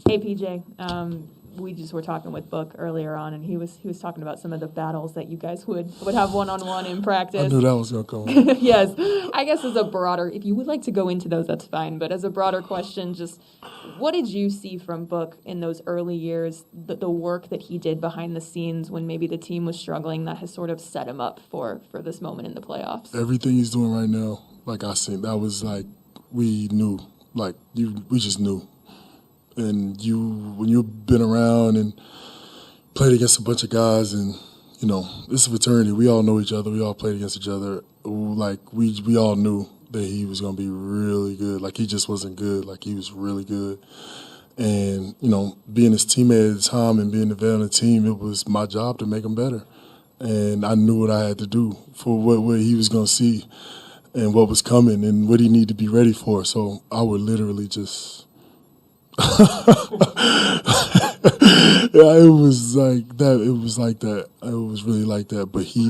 Hey, PJ. We just were talking with Book earlier on, and he was talking about some of the battles that you guys would have one-on-one in practice. I knew that was going to come up. Yes. I guess as a broader, if you would like to go into those, that's fine. But as a broader question, just what did you see from Book in those early years, the work that he did behind the scenes when maybe the team was struggling that has sort of set him up for this moment in the playoffs? Everything he's doing right now, like I said, that was like we knew. We just knew. And when you've been around and played against a bunch of guys, and it's a fraternity. We all know each other. We all played against each other. Like we all knew that he was gonna be really good. Like he just wasn't good. Like he was really good. And being his teammate at the time and being the vet on the team, it was my job to make him better. And I knew what I had to do for what he was gonna see and what was coming and what he needed to be ready for. So I would literally just. Yeah, it was like that. It was like that. It was really like that. But he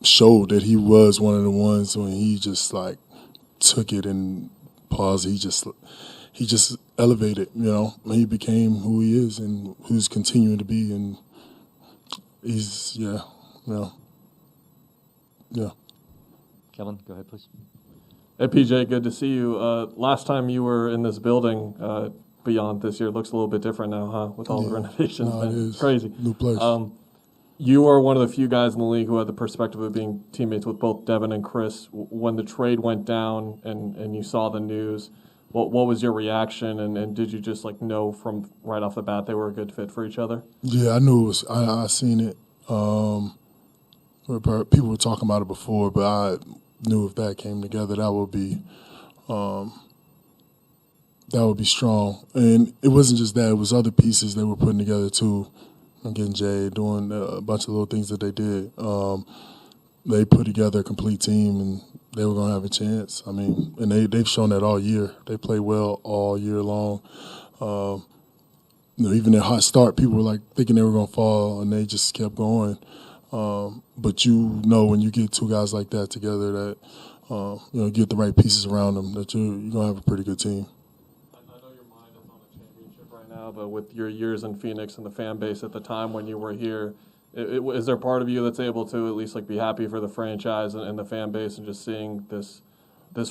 showed that he was one of the ones when he just took it and paused. He just elevated. He became who he is and who's continuing to be. And he's yeah. Kellen, go ahead, please. Hey, PJ, good to see you. Last time you were in this building, beyond this year, looks a little bit different now, huh? With all the renovations, no, man. it is. It's crazy. New place. You are one of the few guys in the league who had the perspective of being teammates with both Devin and Chris. When the trade went down and you saw the news, what was your reaction? And did you just know from right off the bat they were a good fit for each other? Yeah, I knew it was. I seen it. People were talking about it before, but I knew if that came together, that would be strong. And it wasn't just that; it was other pieces they were putting together too. I'm getting Jay doing a bunch of little things that they did. They put together a complete team, and they were going to have a chance. I mean, and they've shown that all year. They play well all year long. Even their hot start, people were thinking they were going to fall, and they just kept going. But when you get two guys like that together, that get the right pieces around them, that you're gonna have a pretty good team. I know your mind is on a championship right now, but with your years in Phoenix and the fan base at the time when you were here, is there part of you that's able to at least be happy for the franchise and the fan base and just seeing this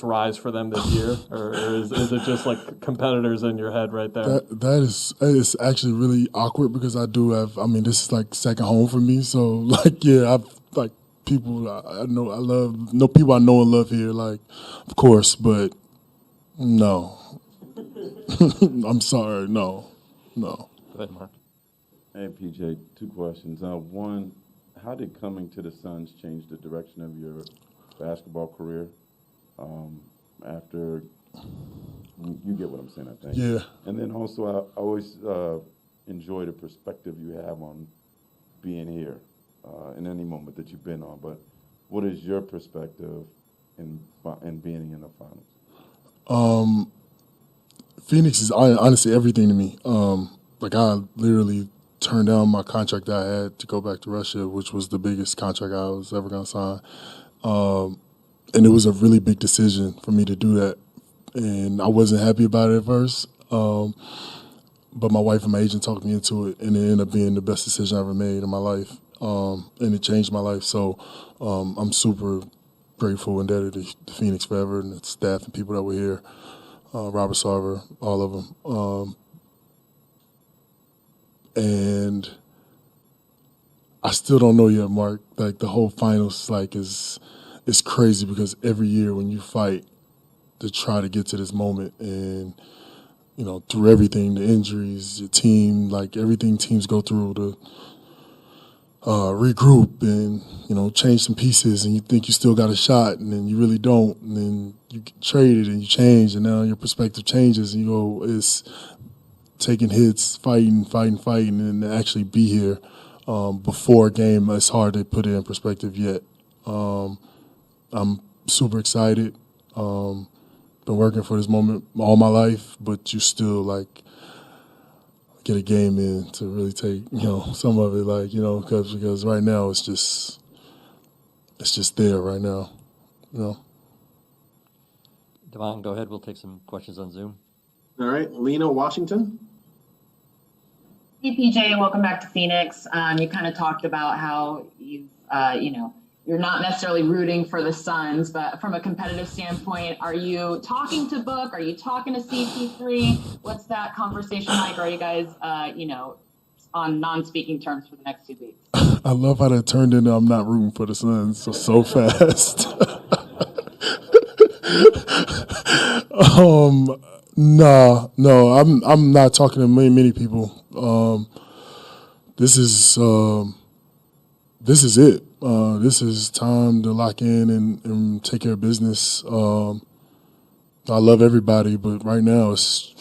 rise for them this year, or is it just competitors in your head right there? That is actually really awkward because I do have. I mean, this is second home for me. So I've people I know I love, no people I know and love here. Of course, but no, I'm sorry, no. Go ahead, Mark. Hey, PJ, two questions. One, how did coming to the Suns change the direction of your basketball career? After you get what I'm saying, I think. Yeah. And then also, I always enjoy the perspective you have on being here in any moment that you've been on. But what is your perspective in being in the finals? Phoenix is honestly everything to me. I literally turned down my contract that I had to go back to Russia, which was the biggest contract I was ever going to sign. And it was a really big decision for me to do that. And I wasn't happy about it at first. But my wife and my agent talked me into it, and it ended up being the best decision I ever made in my life. And it changed my life. So I'm super grateful and indebted to Phoenix forever and the staff and people that were here, Robert Sarver, all of them. And I still don't know yet, Mark. The whole finals it's crazy because every year when you fight to try to get to this moment and, through everything, the injuries, your team, everything teams go through to regroup and, change some pieces and you think you still got a shot and then you really don't. And then you get traded and you change and now your perspective changes and you go, it's taking hits, fighting, and to actually be here before a game, it's hard to put it in perspective yet. I'm super excited. Been working for this moment all my life, but you still get a game in to really take some of it because right now it's just there right now. Devon, go ahead. We'll take some questions on Zoom. All right, Lena, Washington. Hey PJ, welcome back to Phoenix. You kind of talked about how you're not necessarily rooting for the Suns, but from a competitive standpoint, are you talking to Book? Are you talking to CP3? What's that conversation like? Are you guys, on non-speaking terms for the next 2 weeks? I love how that turned into I'm not rooting for the Suns so fast. No, I'm not talking to many people. This is it. This is time to lock in and take care of business. I love everybody, but right now it's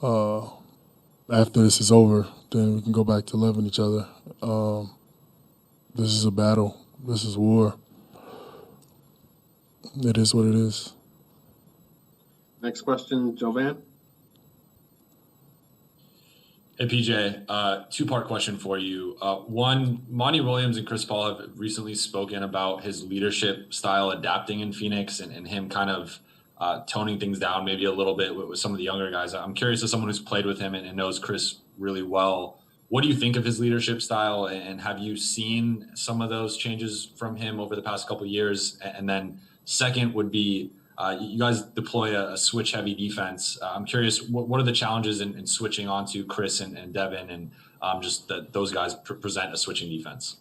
after this is over, then we can go back to loving each other. This is a battle. This is war. It is what it is. Next question, Jovan. Hey, PJ, two-part question for you. One, Monty Williams and Chris Paul have recently spoken about his leadership style adapting in Phoenix and him kind of toning things down maybe a little bit with some of the younger guys. I'm curious, as someone who's played with him and knows Chris really well, what do you think of his leadership style, and have you seen some of those changes from him over the past couple of years? And then second would be, you guys deploy a switch-heavy defense. I'm curious, what are the challenges in switching onto Chris and Devin, and just that those guys present a switching defense?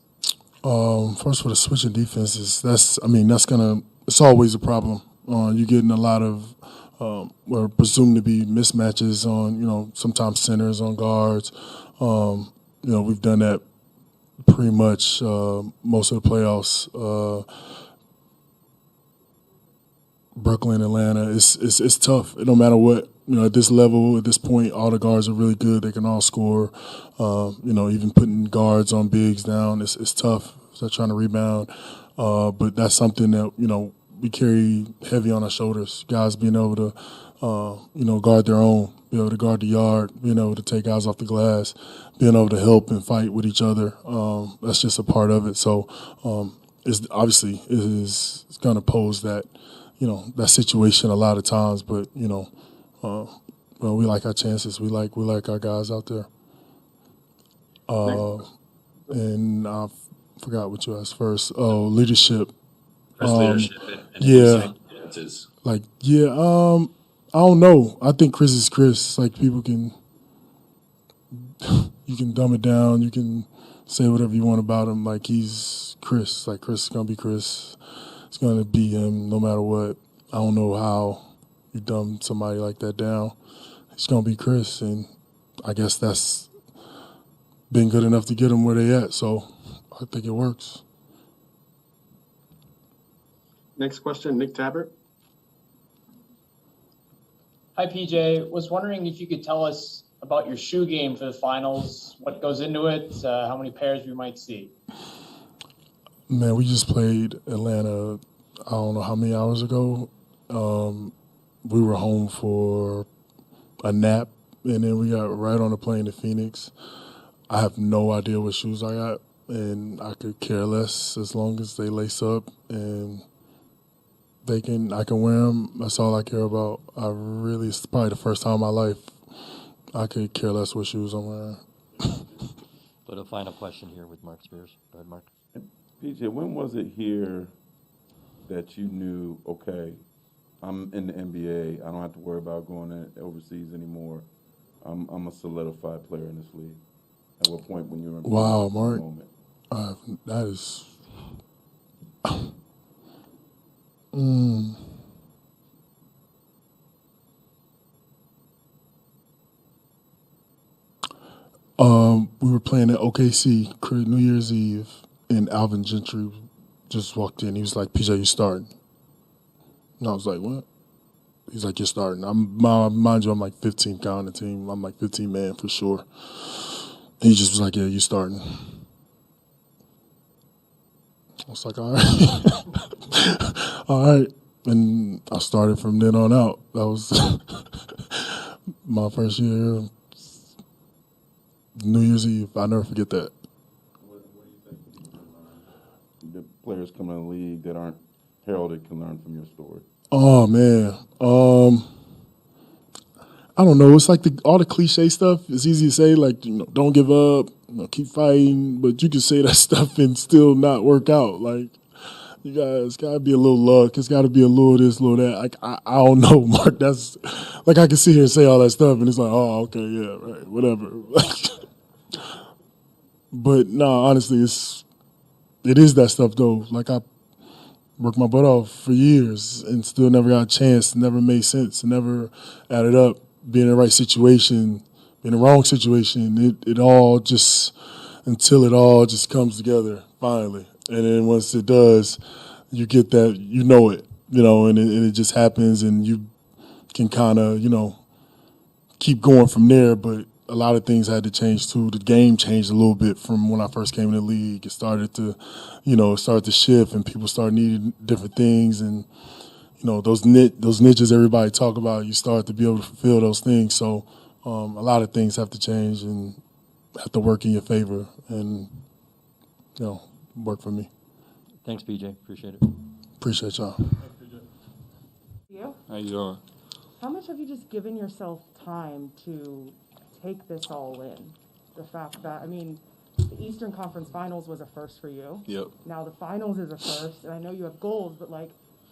First, for the switching defenses, it's always a problem. You're getting a lot of or presumed to be mismatches on, sometimes centers on guards. We've done that pretty much most of the playoffs. Brooklyn, Atlanta, it's tough. No matter what, at this level, at this point, all the guards are really good. They can all score. Even putting guards on bigs down, it's tough. So trying to rebound, but that's something that we carry heavy on our shoulders. Guys being able to, guard their own, be able to guard the yard, being able to take guys off the glass, being able to help and fight with each other. That's just a part of it. So it's obviously it's going to pose that. That situation a lot of times, but we like our chances. We like our guys out there. And I forgot what you asked first. Oh, leadership. Leadership and yeah, differences. I don't know. I think Chris is Chris. Like, people can, you can dumb it down. You can say whatever you want about him. Like, he's Chris. Like, Chris is gonna be Chris. It's going to be him no matter what. I don't know how you dumb somebody like that down. It's going to be Chris, and I guess that's been good enough to get them where they at, so I think it works. Next question, Nick Tabbert. Hi, PJ. Was wondering if you could tell us about your shoe game for the finals, what goes into it, how many pairs we might see. Man, we just played Atlanta, I don't know how many hours ago. We were home for a nap, and then we got right on the plane to Phoenix. I have no idea what shoes I got, and I could care less as long as they lace up and I can wear them. That's all I care about. It's probably the first time in my life I could care less what shoes I'm wearing. But a final question here with Mark Spears. Go ahead, Mark. PJ, when was it here that you knew, okay, I'm in the NBA, I don't have to worry about going overseas anymore, I'm a solidified player in this league? At what point when you were in Wow, Mark, moment? that is we were playing at OKC New Year's Eve, and Alvin Gentry just walked in. He was like, "PJ, you starting?" And I was like, "What?" He's like, "You're starting." Mind you, I'm like 15 guy on the team. I'm like 15 man for sure. And he just was like, "Yeah, you starting." I was like, "All right." All right. And I started from then on out. That was my first year, New Year's Eve. I'll never forget that. What do you think the players coming in the league that aren't heralded can learn from your story? Oh, man. I don't know. It's like all the cliche stuff. It's easy to say, like, don't give up, keep fighting. But you can say that stuff and still not work out. Like, you guys gotta be a little luck. It's gotta be a little this, little that. Like, I don't know, Mark. That's like I can sit here and say all that stuff, and it's like, oh, okay, yeah, right, whatever. But no, honestly, it is that stuff though. Like I worked my butt off for years and still never got a chance. Never made sense. Never added up. Being in the right situation, being in the wrong situation. It all just until it all just comes together finally. And then once it does, you get that, and it just happens, and you can kind of, keep going from there. But a lot of things had to change too. The game changed a little bit from when I first came in the league. It started to shift, and people started needing different things, and those niches everybody talk about. You start to be able to fulfill those things. So a lot of things have to change and have to work in your favor, and work for me. Thanks, PJ. Appreciate it. Appreciate y'all. You? How you doing? How much have you just given yourself time to take this all in? The fact that, the Eastern Conference Finals was a first for you. Yep. Now the Finals is a first, and I know you have goals, but,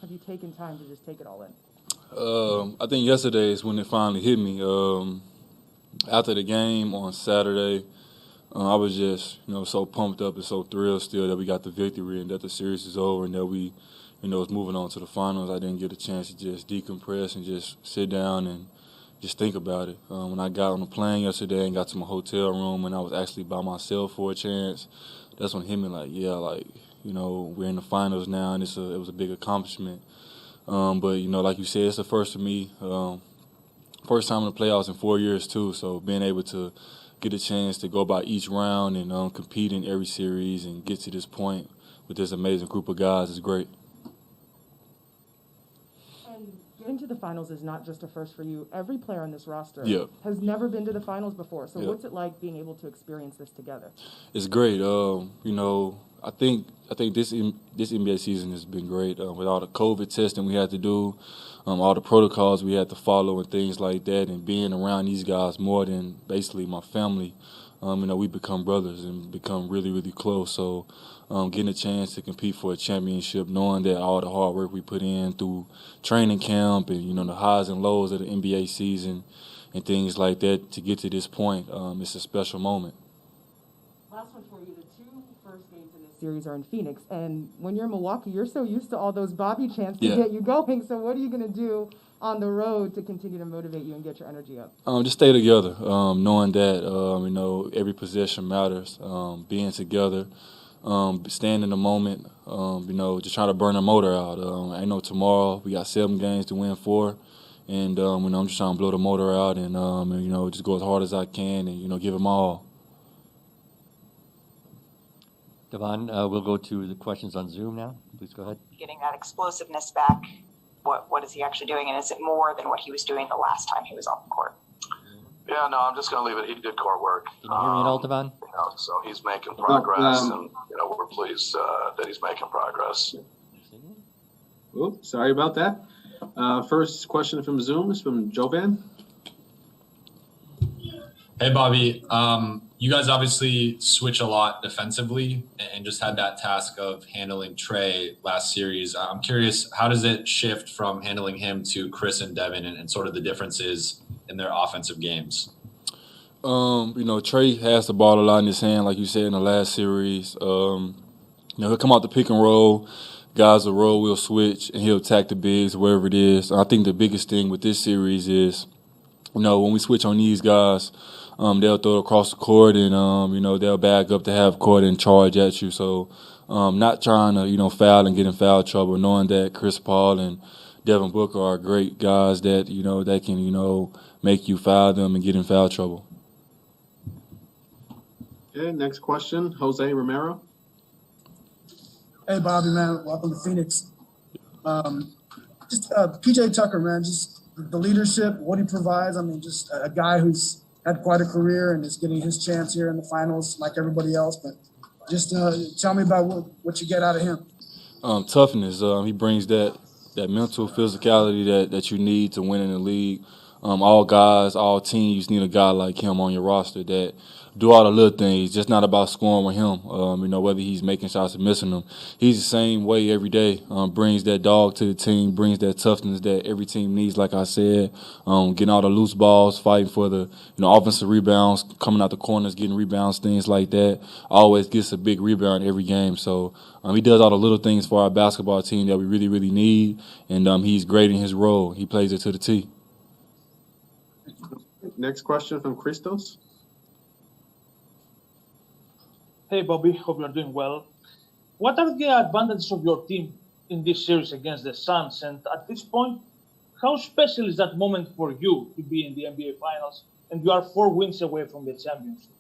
have you taken time to just take it all in? I think yesterday is when it finally hit me. After the game on Saturday, I was just, so pumped up and so thrilled still that we got the victory and that the series is over and that we, is moving on to the finals. I didn't get a chance to just decompress and just sit down and just think about it. When I got on the plane yesterday and got to my hotel room and I was actually by myself for a chance, that's when it hit me we're in the finals now and it was a big accomplishment. But, like you said, it's the first for me. First time in the playoffs in 4 years, too. So being able to get a chance to go by each round and compete in every series and get to this point with this amazing group of guys is great. And getting to the finals is not just a first for you. Every player on this roster Yep. has never been to the finals before. So Yep. what's it like being able to experience this together? It's great. I think this NBA season has been great with all the COVID testing we had to do, all the protocols we had to follow and things like that, and being around these guys more than basically my family. We become brothers and become really, really close. So getting a chance to compete for a championship, knowing that all the hard work we put in through training camp and, the highs and lows of the NBA season and things like that to get to this point, it's a special moment. Last one for you. The two first games in this series are in Phoenix. And when you're in Milwaukee, you're so used to all those Bobby chants to get you going. So what are you going to do on the road to continue to motivate you and get your energy up? Just stay together, knowing that, every possession matters, being together, staying in the moment, just trying to burn the motor out. I know tomorrow we got 7 games to win 4, and, I'm just trying to blow the motor out and, just go as hard as I can and, give them all. Devon, we'll go to the questions on Zoom now. Please go ahead. Getting that explosiveness back, what is he actually doing, and is it more than what he was doing the last time he was on the court? Yeah, no, I'm just going to leave it. He did court work. Can you hear me at all, Devon? So he's making progress, and we're pleased that he's making progress. Oh, sorry about that. First question from Zoom is from Jovan. Hey, Bobby. You guys obviously switch a lot defensively and just had that task of handling Trey last series. I'm curious, how does it shift from handling him to Chris and Devin and sort of the differences in their offensive games? Trey has the ball a lot in his hand, like you said in the last series. He'll come out the pick and roll. Guys will roll, we'll switch, and he'll attack the bigs, wherever it is. I think the biggest thing with this series is, when we switch on these guys, they'll throw it across the court and, they'll back up to half court and charge at you. So not trying to, foul and get in foul trouble, knowing that Chris Paul and Devin Booker are great guys that, that can, make you foul them and get in foul trouble. Okay, next question, Jose Romero. Hey, Bobby, man. Welcome to Phoenix. PJ Tucker, man, just the leadership, what he provides. Just a guy who's had quite a career and is getting his chance here in the finals like everybody else. But just tell me about what you get out of him. Toughness. He brings that mental physicality that you need to win in the league. all guys, all teams need a guy like him on your roster that do all the little things. Just not about scoring with him. Whether he's making shots or missing them, he's the same way every day. Brings that dog to the team, brings that toughness that every team needs. Like I said, getting all the loose balls, fighting for the offensive rebounds, coming out the corners, getting rebounds, things like that. Always gets a big rebound every game. So he does all the little things for our basketball team that we really, really need. And he's great in his role. He plays it to the T. Next question from Christos. Hey, Bobby. Hope you're doing well. What are the advantages of your team in this series against the Suns? And at this point, how special is that moment for you to be in the NBA Finals and you are 4 wins away from the championship?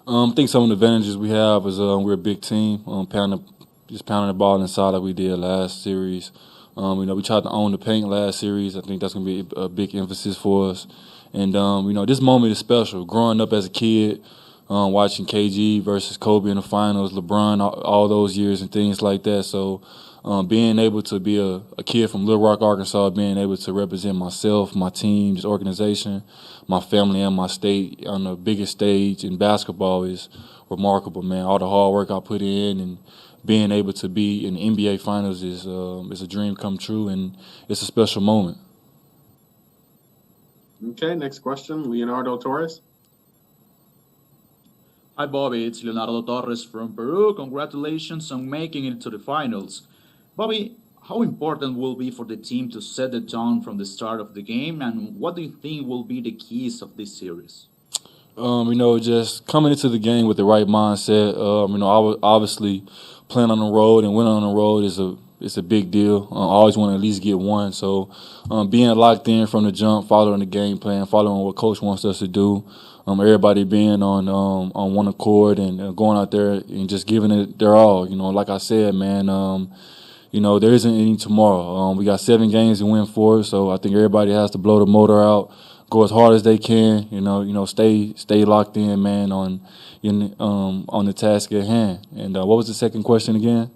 I think some of the advantages we have is we're a big team, pounding the ball inside like we did last series. We tried to own the paint last series. I think that's going to be a big emphasis for us. And, this moment is special. Growing up as a kid, watching KG versus Kobe in the finals, LeBron, all those years and things like that. So being able to be a kid from Little Rock, Arkansas, being able to represent myself, my team, this organization, my family, and my state on the biggest stage in basketball is remarkable, man. All the hard work I put in and being able to be in the NBA Finals is a dream come true, and it's a special moment. Okay, next question, Leonardo Torres. Hi, Bobby. It's Leonardo Torres from Peru. Congratulations on making it to the finals. Bobby, how important will be for the team to set the tone from the start of the game, and what do you think will be the keys of this series? Just coming into the game with the right mindset. Obviously playing on the road and winning on the road is a big deal. I always want to at least get one. So being locked in from the jump, following the game plan, following what coach wants us to do. Everybody being on one accord and going out there and just giving it their all. Like I said, man, there isn't any tomorrow. We got 7 games to win for, so I think everybody has to blow the motor out, go as hard as they can. Stay locked in, man, on the task at hand. And what was the second question again?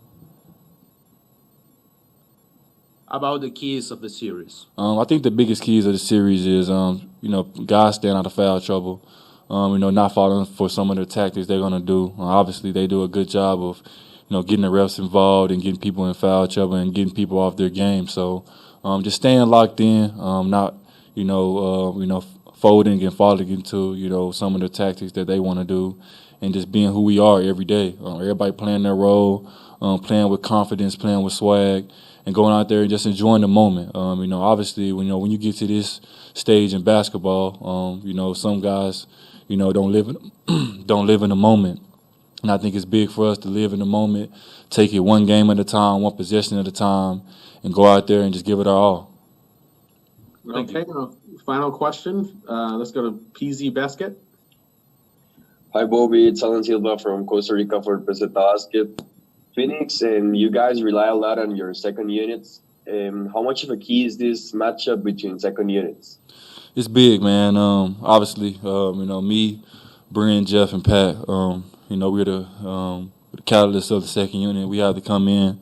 About the keys of the series. I think the biggest keys of the series is, guys staying out of foul trouble. Not falling for some of the tactics they're going to do. Obviously, they do a good job of, getting the refs involved and getting people in foul trouble and getting people off their game. So just staying locked in, not, folding and falling into, some of the tactics that they want to do, and just being who we are every day. Everybody playing their role, playing with confidence, playing with swag, and going out there and just enjoying the moment. Obviously, when you get to this stage in basketball, some guys, don't live in the moment. And I think it's big for us to live in the moment, take it one game at a time, one possession at a time, and go out there and just give it our all. Okay, final question. Let's go to PZ Basket. Hi, Bobby. It's Alan Silva from Costa Rica for Peseta Basket. Phoenix, and you guys rely a lot on your second units. How much of a key is this matchup between second units? It's big, man. Obviously, me, Brian, Jeff, and Pat, we're the catalyst of the second unit. We have to come in,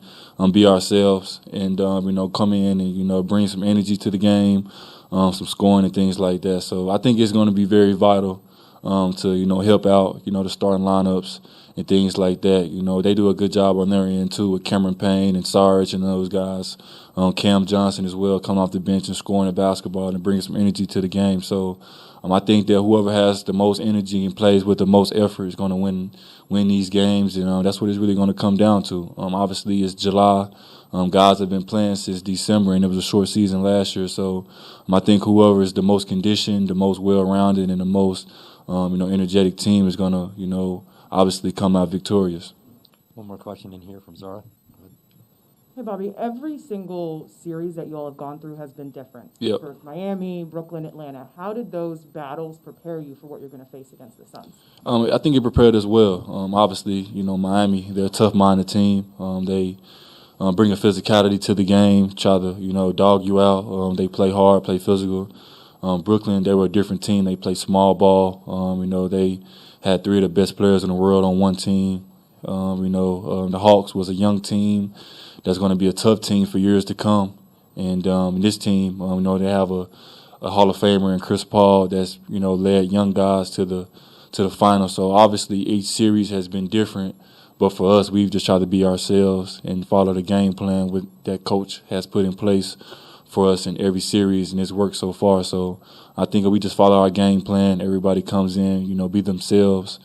be ourselves, and, come in and, bring some energy to the game, some scoring and things like that. So I think it's going to be very vital to, help out, the starting lineups and things like that. They do a good job on their end, too, with Cameron Payne and Sarge and those guys. Cam Johnson as well, coming off the bench and scoring the basketball and bringing some energy to the game. So I think that whoever has the most energy and plays with the most effort is going to win these games, and that's what it's really going to come down to. Obviously, it's July. Guys have been playing since December, and it was a short season last year. So I think whoever is the most conditioned, the most well-rounded, and the most energetic team is going to, obviously come out victorious. One more question in here from Zara. Hey, Bobby, every single series that you all have gone through has been different. Yep. For Miami, Brooklyn, Atlanta. How did those battles prepare you for what you're going to face against the Suns? I think it prepared us well. Obviously, Miami, they're a tough-minded team. They bring a physicality to the game, try to, dog you out. They play hard, play physical. Brooklyn, they were a different team. They play small ball. They had 3 of the best players in the world on one team. The Hawks was a young team that's going to be a tough team for years to come. And this team, they have Hall of Famer in Chris Paul that's, led young guys to the final. So obviously each series has been different, but for us, we've just tried to be ourselves and follow the game plan that coach has put in place for us in every series, and it's worked so far. So I think if we just follow our game plan, everybody comes in, be themselves,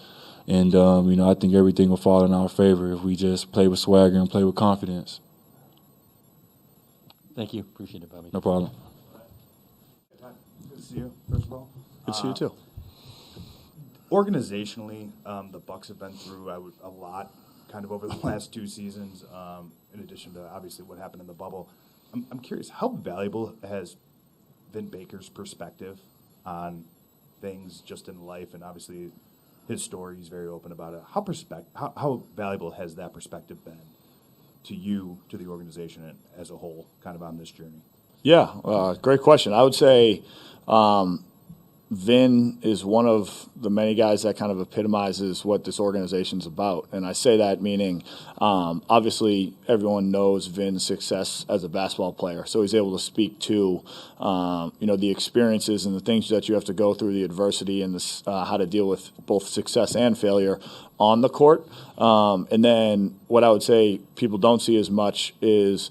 and I think everything will fall in our favor if we just play with swagger and play with confidence. Thank you. Appreciate it, Bobby. No problem. Good to see you, first of all. Good to see you too. Organizationally, the Bucks have been through a lot kind of over the last 2 seasons, in addition to obviously what happened in the bubble. I'm curious, how valuable has Vin Baker's perspective on things just in life, and obviously his story, he's very open about it. How valuable has that perspective been to you, to the organization as a whole, kind of on this journey? Yeah, great question. I would say Vin is one of the many guys that kind of epitomizes what this organization's about. And I say that meaning, obviously, everyone knows Vin's success as a basketball player. So he's able to speak to, the experiences and the things that you have to go through, the adversity and how to deal with both success and failure on the court. And then what I would say people don't see as much is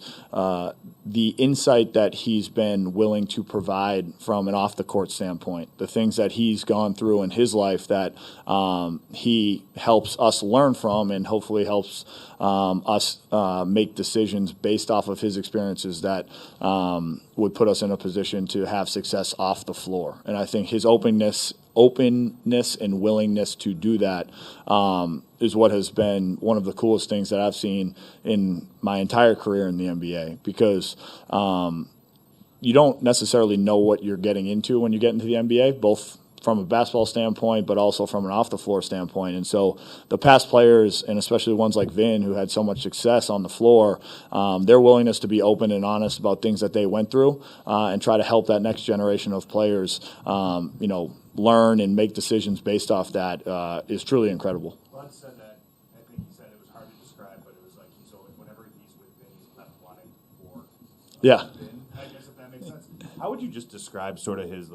the insight that he's been willing to provide from an off-the-court standpoint, the things that he's gone through in his life that he helps us learn from and hopefully helps us make decisions based off of his experiences that would put us in a position to have success off the floor. And I think his openness and willingness to do that is what has been one of the coolest things that I've seen in my entire career in the NBA, because you don't necessarily know what you're getting into when you get into the NBA, both from a basketball standpoint, but also from an off-the-floor standpoint. And so the past players, and especially ones like Vin, who had so much success on the floor, their willingness to be open and honest about things that they went through and try to help that next generation of players, learn and make decisions based off that is truly incredible. Bud said that, I think he said it was hard to describe, but it was like whenever he's with Vin, he's left wanting more. Yeah. Vin, I guess, if that makes sense. How would you just describe sort of his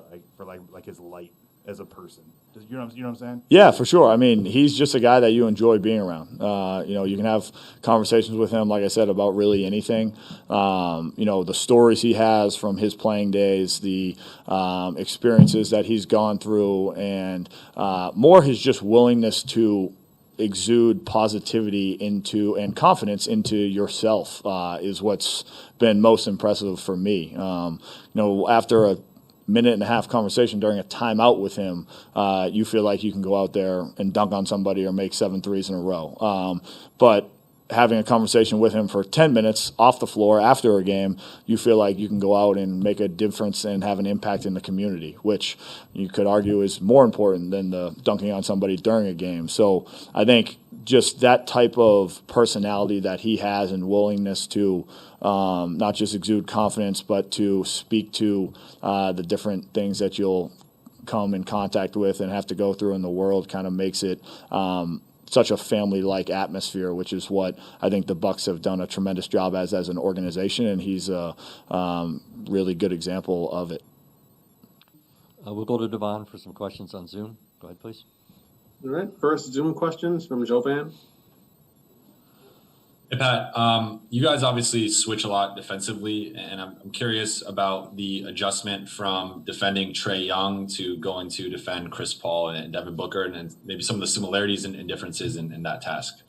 his light as a person? You know what I'm saying? Yeah, for sure. I mean, he's just a guy that you enjoy being around. You can have conversations with him, like I said, about really anything. The stories he has from his playing days, the experiences that he's gone through, and more his just willingness to exude positivity into and confidence into yourself is what's been most impressive for me. After a minute-and-a-half conversation during a timeout with him, you feel like you can go out there and dunk on somebody or make 7 threes in a row. But having a conversation with him for 10 minutes off the floor after a game, you feel like you can go out and make a difference and have an impact in the community, which you could argue is more important than the dunking on somebody during a game. So I think just that type of personality that he has and willingness to not just exude confidence, but to speak to the different things that you'll come in contact with and have to go through in the world kind of makes it such a family-like atmosphere, which is what I think the Bucks have done a tremendous job as an organization, and he's a really good example of it. We'll go to Devon for some questions on Zoom. Go ahead, please. All right, first Zoom questions from Jovan. Hey, Pat, you guys obviously switch a lot defensively, and I'm curious about the adjustment from defending Trae Young to going to defend Chris Paul and Devin Booker, and maybe some of the similarities and differences in that task.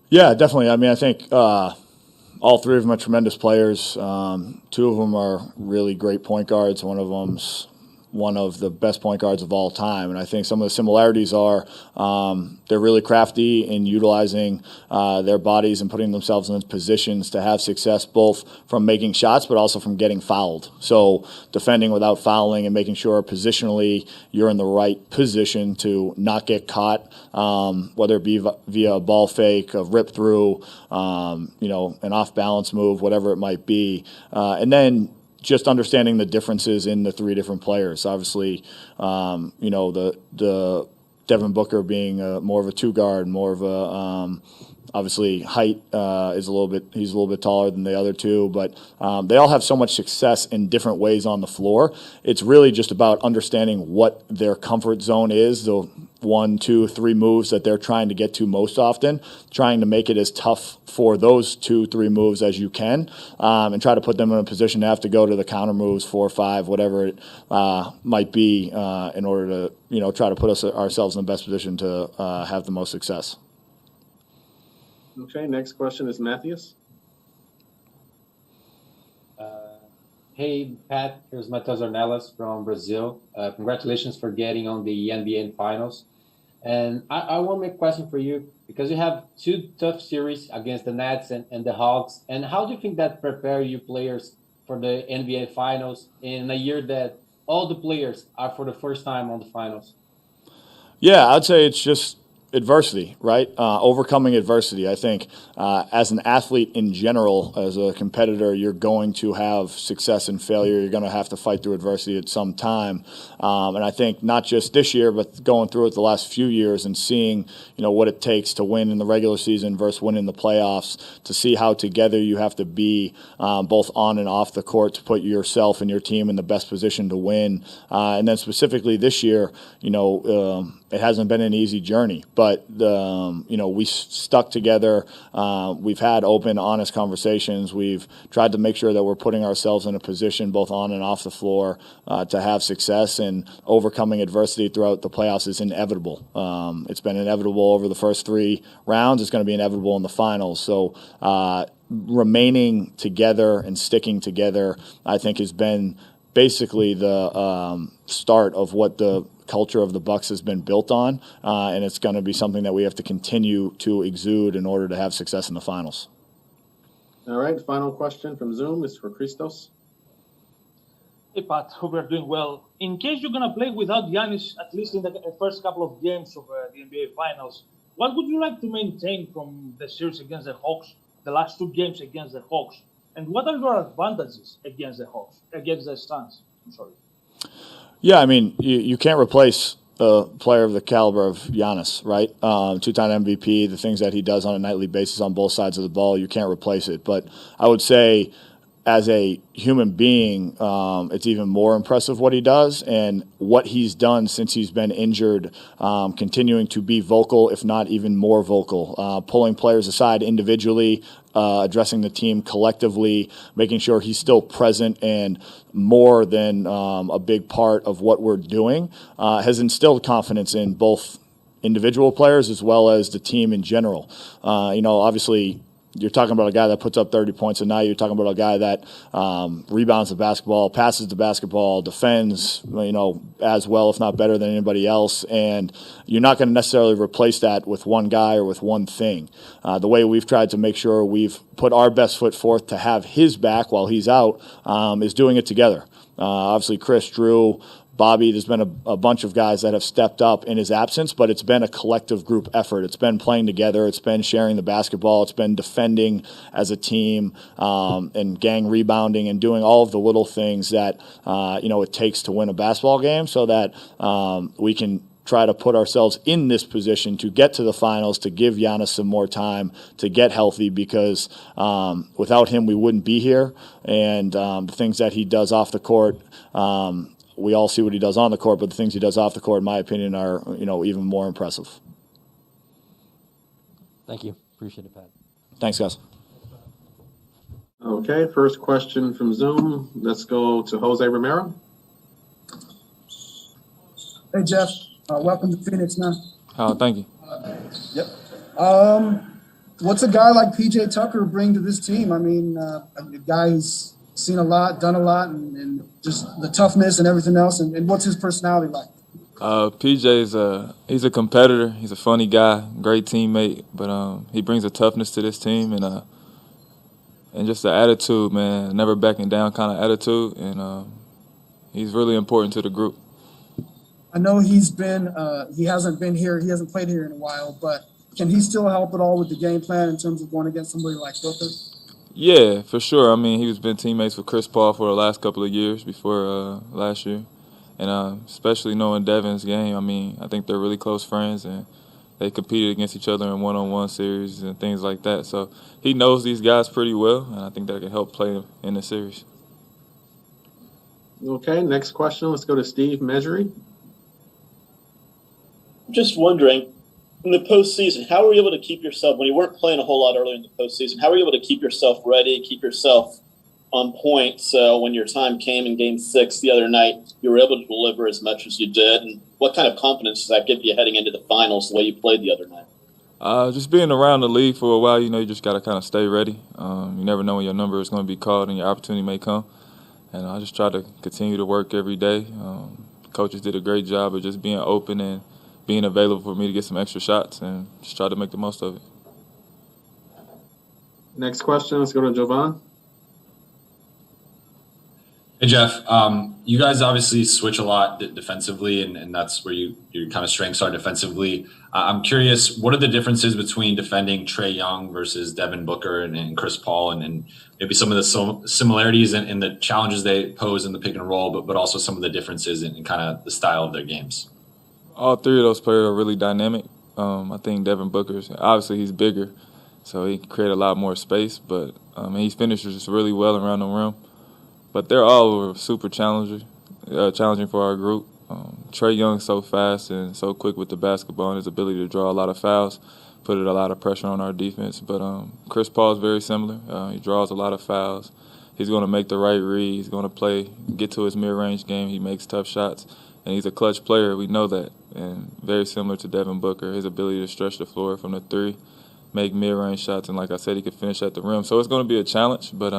Yeah, definitely. I mean, I think all 3 of them are tremendous players. 2 of them are really great point guards. One of them's one of the best point guards of all time. And I think some of the similarities are they're really crafty in utilizing their bodies and putting themselves in positions to have success, both from making shots but also from getting fouled. So defending without fouling and making sure positionally you're in the right position to not get caught, whether it be via a ball fake, a rip through, an off-balance move, whatever it might be. And then just understanding the differences in the 3 different players. Obviously, the Devin Booker being more of a 2 guard, more of Obviously, height he's a little bit taller than the other two, but they all have so much success in different ways on the floor. It's really just about understanding what their comfort zone is, the 1, 2, 3 moves that they're trying to get to most often, trying to make it as tough for those 2, 3 moves as you can, and try to put them in a position to have to go to the counter moves, 4 or 5, whatever it might be, in order to try to put ourselves in the best position to have the most success. Okay, next question is Matthias. Hey, Pat, here's Matheus Ornelas from Brazil. Congratulations for getting on the NBA Finals. And I want to make a question for you, because you have 2 tough series against the Nets and the Hawks. And how do you think that prepare you players for the NBA Finals in a year that all the players are for the first time on the Finals? Yeah, I'd say it's just adversity, right? Overcoming adversity. I think as an athlete in general, as a competitor, you're going to have success and failure. You're going to have to fight through adversity at some time. And I think not just this year, but going through it the last few years and seeing, what it takes to win in the regular season versus win in the playoffs, to see how together you have to be both on and off the court to put yourself and your team in the best position to win. And then specifically this year, it hasn't been an easy journey, but we stuck together. We've had open, honest conversations. We've tried to make sure that we're putting ourselves in a position, both on and off the floor, to have success. And overcoming adversity throughout the playoffs is inevitable. It's been inevitable over the first 3 rounds. It's going to be inevitable in the finals. So remaining together and sticking together, I think, has been basically the start of what the culture of the Bucks has been built on, and it's going to be something that we have to continue to exude in order to have success in the finals. All right, final question from Zoom is for Christos. Hey, Pat, hope you're doing well. In case you're going to play without Giannis, at least in the first couple of games of the NBA Finals, what would you like to maintain from the series against the Hawks, the last 2 games against the Hawks? And what are your advantages against the Suns? I'm sorry. Yeah, I mean, you can't replace a player of the caliber of Giannis, right? 2-time MVP, the things that he does on a nightly basis on both sides of the ball, you can't replace it. But I would say, as a human being, it's even more impressive what he does and what he's done since he's been injured, continuing to be vocal, if not even more vocal, pulling players aside individually, addressing the team collectively, making sure he's still present and more than a big part of what we're doing, has instilled confidence in both individual players as well as the team in general. Obviously, you're talking about a guy that puts up 30 points a night. You're talking about a guy that rebounds the basketball, passes the basketball, defends, as well, if not better than anybody else. And you're not going to necessarily replace that with one guy or with one thing. The way we've tried to make sure we've put our best foot forth to have his back while he's out is doing it together. Obviously, Chris, Drew, Bobby, there's been a bunch of guys that have stepped up in his absence, but it's been a collective group effort. It's been playing together. It's been sharing the basketball. It's been defending as a team, and gang rebounding and doing all of the little things that, it takes to win a basketball game so that we can try to put ourselves in this position to get to the finals, to give Giannis some more time to get healthy, because without him, we wouldn't be here. And the things that he does off the court, we all see what he does on the court, but the things he does off the court, in my opinion, are even more impressive. Thank you. Appreciate it, Pat. Thanks, guys. Okay, first question from Zoom. Let's go to Jose Romero. Hey, Jeff. Welcome to Phoenix, man. Thank you. Yep. What's a guy like P.J. Tucker bring to this team? I mean, a guy who's seen a lot, done a lot, and just the toughness and everything else. And what's his personality like? PJ's he's a competitor. He's a funny guy, great teammate, but he brings a toughness to this team and just the attitude, man, never backing down kind of attitude, and he's really important to the group. I know he hasn't been here, he hasn't played here in a while, but can he still help at all with the game plan in terms of going against somebody like Booker? Yeah, for sure. I mean, he's been teammates with Chris Paul for the last couple of years before last year. And especially knowing Devin's game, I mean, I think they're really close friends, and they competed against each other in one-on-one series and things like that. So he knows these guys pretty well, and I think that can help play in the series. Okay, next question. Let's go to Steve Measury. Just wondering, in the postseason, how were you able to keep yourself, when you weren't playing a whole lot earlier in the postseason, how were you able to keep yourself ready, keep yourself on point, so when your time came in Game 6 the other night, you were able to deliver as much as you did? And what kind of confidence does that give you heading into the finals the way you played the other night? Just being around the league for a while, you just got to kind of stay ready. You never know when your number is going to be called and your opportunity may come. And I just try to continue to work every day. Coaches did a great job of just being open and being available for me to get some extra shots and just try to make the most of it. Next question, let's go to Jovan. Hey, Jeff. You guys obviously switch a lot defensively, and that's where your kind of strengths are defensively. I'm curious, what are the differences between defending Trae Young versus Devin Booker and Chris Paul, and maybe some of the similarities in the challenges they pose in the pick and roll, but also some of the differences in kind of the style of their games? All three of those players are really dynamic. I think Devin Booker's, obviously he's bigger, so he can create a lot more space, but he finishes just really well around the rim. But they're all super challenging for our group. Trae Young's so fast and so quick with the basketball, and his ability to draw a lot of fouls put a lot of pressure on our defense. But Chris Paul is very similar. He draws a lot of fouls. He's going to make the right read. He's going to get to his mid-range game. He makes tough shots, and he's a clutch player. We know that. And very similar to Devin Booker, his ability to stretch the floor from the three, make mid-range shots, and like I said, he can finish at the rim. So it's going to be a challenge, but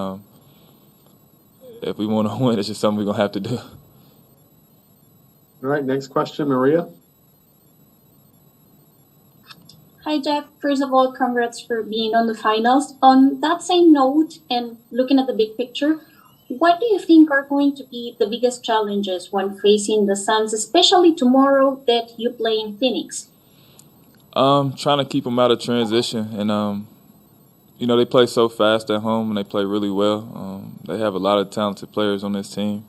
if we want to win, it's just something we're going to have to do. All right, next question, Maria. Hi, Jeff. First of all, congrats for being on the finals. On that same note, and looking at the big picture, what do you think are going to be the biggest challenges when facing the Suns, especially tomorrow that you play in Phoenix? Trying to keep them out of transition. And, they play so fast at home, and they play really well. They have a lot of talented players on this team.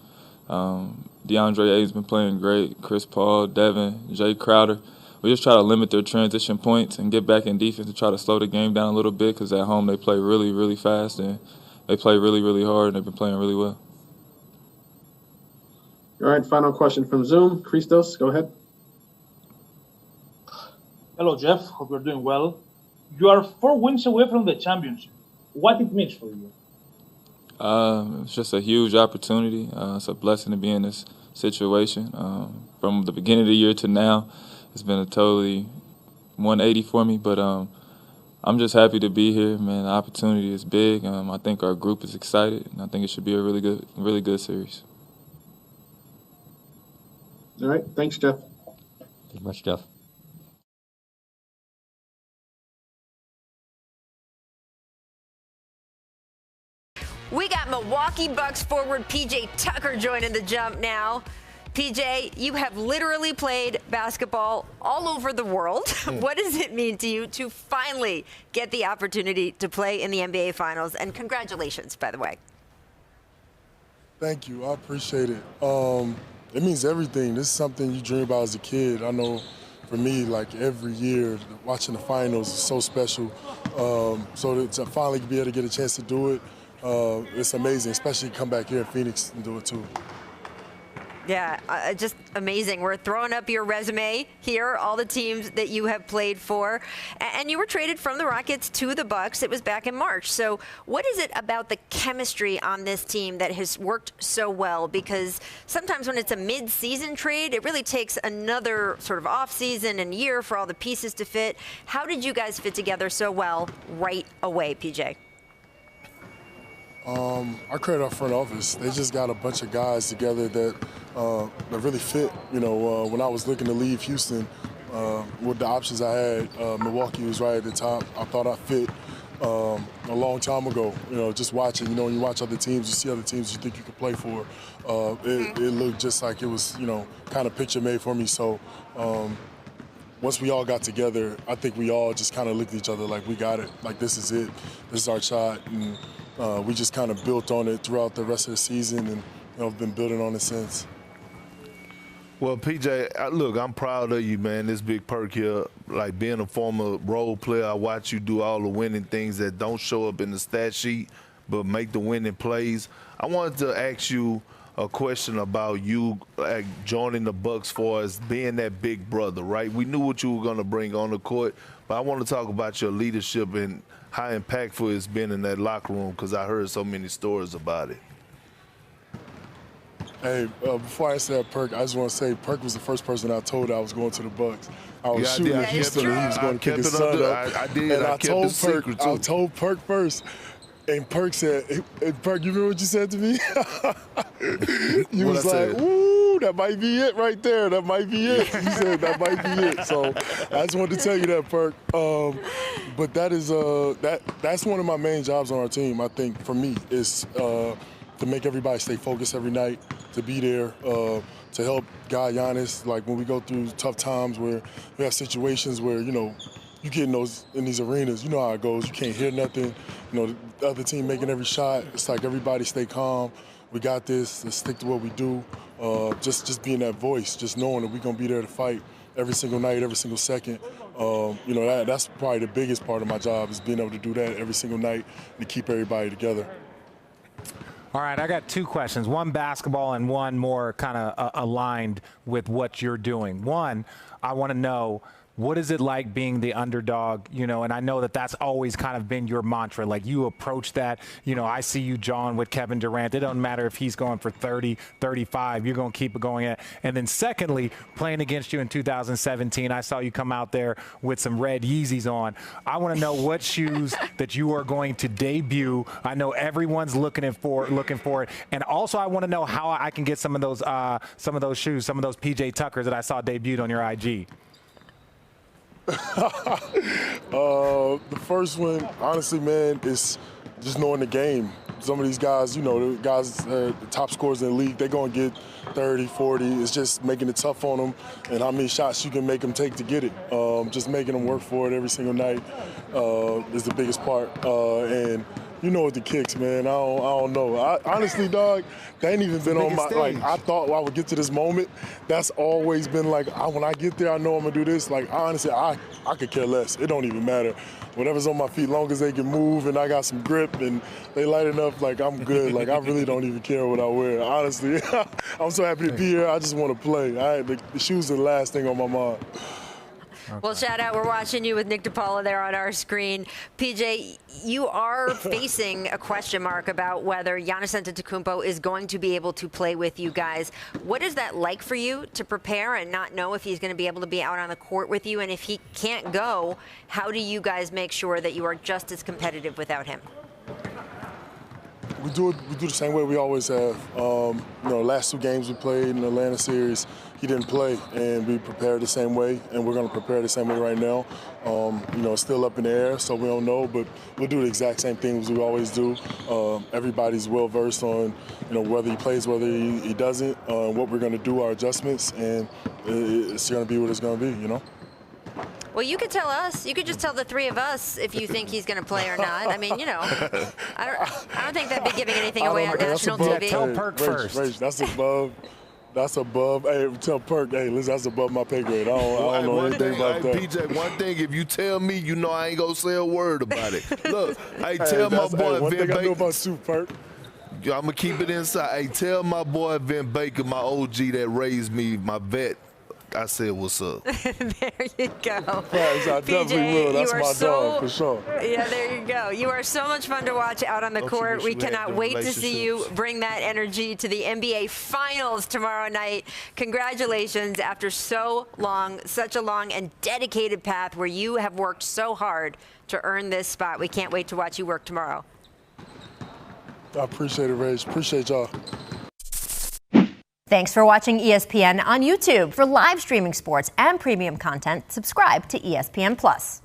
DeAndre Ayton's been playing great. Chris Paul, Devin, Jay Crowder. We just try to limit their transition points and get back in defense to try to slow the game down a little bit, because at home they play really, really fast, and they play really, really hard, and they've been playing really well. All right, final question from Zoom. Christos, go ahead. Hello, Jeff. Hope you're doing well. You are 4 wins away from the championship. What it means for you? It's just a huge opportunity. It's a blessing to be in this situation. From the beginning of the year to now, it's been a totally 180 for me, but I'm just happy to be here, man. The opportunity is big. I think our group is excited, and I think it should be a really good series. All right, thanks, Jeff. Thank you much, Jeff. We got Milwaukee Bucks forward PJ Tucker joining the jump now. PJ, you have literally played basketball all over the world. What does it mean to you to finally get the opportunity to play in the NBA Finals? And congratulations, by the way. Thank you. I appreciate it. It means everything. This is something you dream about as a kid. I know for me, like every year, watching the finals is so special. So to finally be able to get a chance to do it, it's amazing, especially come back here in Phoenix and do it too. Yeah, just amazing. We're throwing up your resume here, all the teams that you have played for. And you were traded from the Rockets to the Bucks. It was back in March. So what is it about the chemistry on this team that has worked so well? Because sometimes when it's a mid-season trade, it really takes another sort of off-season and year for all the pieces to fit. How did you guys fit together so well right away, PJ? I credit our front office. They just got a bunch of guys together that really fit. When I was looking to leave Houston, with the options I had, Milwaukee was right at the top. I thought I fit a long time ago. Just watching. When you watch other teams, you see other teams you think you could play for. It looked just like it was, kind of picture made for me. So once we all got together, I think we all just kind of looked at each other like, we got it. Like, this is it. This is our shot. And we just kind of built on it throughout the rest of the season, and been building on it since. Well, PJ, look, I'm proud of you, man. This big perk here, like being a former role player, I watch you do all the winning things that don't show up in the stat sheet, but make the winning plays. I wanted to ask you a question about you joining the Bucks for as being that big brother, right? We knew what you were going to bring on the court, but I want to talk about your leadership and how impactful it's been in that locker room because I heard so many stories about it. Hey, before I answer that, Perk, I just want to say Perk was the first person I told I was going to the Bucks. I was shooting in Houston and he was going to kick his son up. I did. And I kept it secret, too. I told Perk first. And Perk said, hey, Perk, you remember what you said to me? You was like, ooh, that might be it right there. That might be it. You said that might be it. So I just wanted to tell you that, Perk. But that is that's one of my main jobs on our team, I think, for me, is to make everybody stay focused every night, to be there, to help guy Giannis, like when we go through tough times where we have situations where, you know, you get in these arenas, you know how it goes. You can't hear nothing. You know, the other team making every shot. It's like everybody stay calm. We got this. Let's stick to what we do. Just being that voice, just knowing that we're going to be there to fight every single night, every single second. You know, that's probably the biggest part of my job is being able to do that every single night and to keep everybody together. All right, I got two questions, one basketball and one more kind of aligned with what you're doing. One, I want to know, what is it like being the underdog, you know, and I know that that's always kind of been your mantra, like you approach that, you know, I see you, John, with Kevin Durant. It doesn't matter if he's going for 30, 35, you're going to keep it going at. And then secondly, playing against you in 2017, I saw you come out there with some red Yeezys on. I want to know what shoes that you are going to debut. I know everyone's looking for it. And also I want to know how I can get some of those shoes, some of those PJ Tuckers that I saw debuted on your IG. The first one, honestly, man, is just knowing the game. Some of these guys, you know, the guys, the top scorers in the league, they're going to get 30, 40. It's just making it tough on them and how many shots you can make them take to get it. Just making them work for it every single night is the biggest part. And you know what the kicks, man. I don't know. Honestly, dog, they ain't even been on my, like, I thought I would get to this moment. That's always been like, when I get there, I know I'm going to do this. Like, honestly, I could care less. It don't even matter. Whatever's on my feet, long as they can move and I got some grip and they light it up, like, I'm good. Like, I really don't even care what I wear. Honestly, I'm so happy to be here. I just want to play. The shoes are the last thing on my mind. Okay. Well, shout out. We're watching you with Nick DiPaolo there on our screen. PJ, you are facing a question mark about whether Giannis Antetokounmpo is going to be able to play with you guys. What is that like for you to prepare and not know if he's going to be able to be out on the court with you? And if he can't go, how do you guys make sure that you are just as competitive without him? We do the same way we always have. You know, last two games we played in the Atlanta series, he didn't play, and we prepared the same way, and we're going to prepare the same way right now. You know, it's still up in the air, so we don't know, but we'll do the exact same things we always do. Everybody's well versed on, you know, whether he plays, whether he doesn't, what we're going to do, our adjustments, and it's going to be what it's going to be, you know. Well, you could tell us. You could just tell the three of us if you think he's going to play or not. I mean, you know, I don't think that'd be giving anything away on national TV. Tell Perk first. Rach, that's above. Hey, tell Perk. Hey, listen, that's above my pay grade. I don't know anything about that. PJ, one thing, if you tell me, you know I ain't gonna say a word about it. Look, hey, tell my boy one Vin thing Baker. I know about Sue, Perk. I'm gonna keep it inside. Hey, tell my boy Vin Baker, my OG that raised me, my vet. I said, what's up? There you go. Thanks, I definitely will. That's my dog, for sure. Yeah, there you go. You are so much fun to watch out on the court. We cannot wait to see you bring that energy to the NBA Finals tomorrow night. Congratulations after so long, such a long and dedicated path where you have worked so hard to earn this spot. We can't wait to watch you work tomorrow. I appreciate it, Rach. Appreciate y'all. Thanks for watching ESPN on YouTube. For live streaming sports and premium content, subscribe to ESPN+.